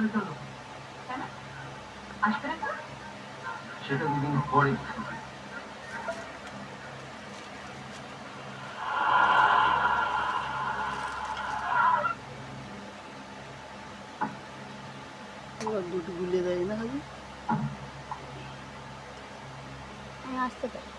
করে চলো। কেন আসবে না? সেটা দুদিন পরে বুঝতে পারি। দুটো গুলিয়ে দেয় না হবে, আমি আসতে পারি।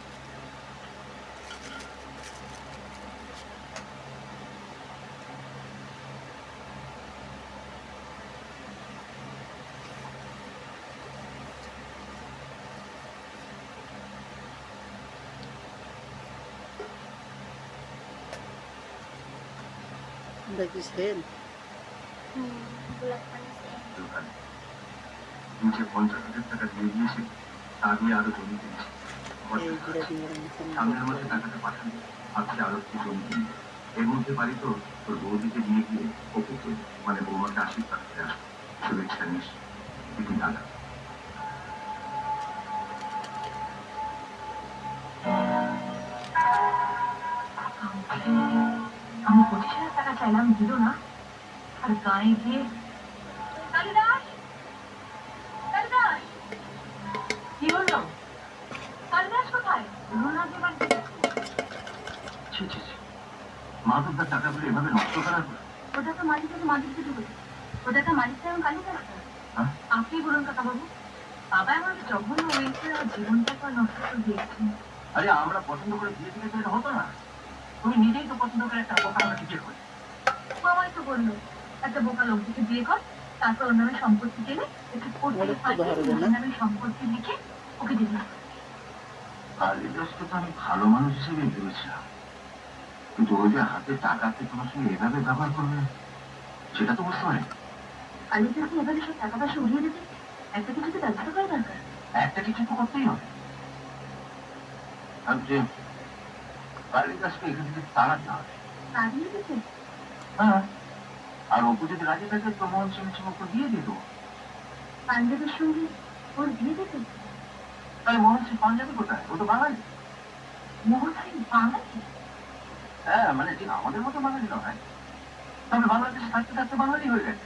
দেখি সেন গোলাপ পানি দোকানে নিচে 50,000 টাকা দিয়ে দিয়েছে, তা দিয়ে আরো জমি কিনেছে। এই বিরাটি সামনের মাসে টাকাটা পাঠাবে, ভাবছি আরো কিছু জমি কিনবে। এর মধ্যে বাড়ি তো তোর বৌদিকে নিয়ে গিয়ে অপুকে মানে বৌমাকে আশীর্বাদ করে আসবে। শুভেচ্ছা নিস, দিদি দাদা। আমি 25,000 টাকা চাইলাম, দিল না। আর গায়ে গিয়ে কালিদাস, কালিদাস, কি হলো? কালিদাস কোথায়? রুনা যে বাড়িতে গেছে। ছি ছি ছি, মাধবদার টাকাগুলো এভাবে নষ্ট করার পর ওটা তো মালিকের মালিককে ঢুকেছে। ওটা তো মালিকটা এবং কালিদাস। আপনি বলুন কাকাবাবু, বাবা আমার জঘন্য হয়েছে আর জীবনটাকে নষ্ট করে দিয়েছেন। আরে আমরা পছন্দ করে বিয়ে দিলে তো এটা হতো না। তুমি নিজেই তো পছন্দ করে একটা বোকা আমাকে বিয়ে করে। বাবাই তো বললো একটা বোকা লোকটিকে বিয়ে কর, তারপর ওর নামে সম্পত্তি কেনে একটু নামে সম্পত্তি লিখে ওকে দিবি। কালিদাসকে তো আমি ভালো মানুষ হিসেবে ভেবেছিলাম, কিন্তু ওই যে হাতে টাকাতে তোমার সঙ্গে এভাবে ব্যবহার করবে সেটা তো বুঝতে পারি। কালিদাসকে এভাবে সব টাকা পয়সা উড়িয়ে দেবে, একটা কিছু তো ব্যবস্থা করা দরকার। একটা কিছু তো করতেই হবে। আর যে কালিদাসকে এখান থেকে তাড়াতে হবে। তাড়িয়ে দিতে? হ্যাঁ, আর অপু যদি রাজি থাকে তো মোহন সিংহ ওকে দিয়ে দিয়ে দেবো। পাঞ্জাবের সঙ্গে ওর বিয়ে দিতে? তাহলে মোহন সিং পাঞ্জাবি কোথায়? ও তো বাঙালি। মোহন সিং বাঙালি? হ্যাঁ, মানে ঠিক আমাদের মতো বাঙালি নয়, তবে বাংলাদেশে থাকতে থাকতে বাঙালি হয়ে গেছে।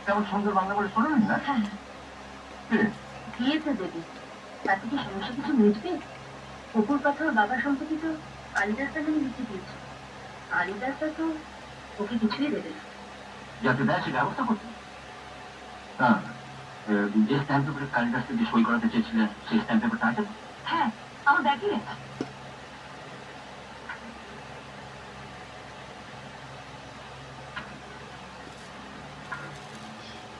কেমন সুন্দর বাংলা বলে শোনেন না? হ্যাঁ, দিয়ে তো দেবে, তাতে কি সমস্যা কিছু মিটবে? অপুর কথা ওর বাবার সম্পত্তি তো কালিদাস তাকে লিখে দিয়েছে। কালিদাসটা তো ওকে কিছুই দেবে না। যাতে দেয় সে ব্যবস্থা করতে। হ্যাঁ, যে স্ট্যাম্প পেপারে কালিদাসকে যে সই করাতে চেয়েছিলেন সেই স্ট্যাম্প পেপারটা আছে? হ্যাঁ, আমার ব্যাগই আছে।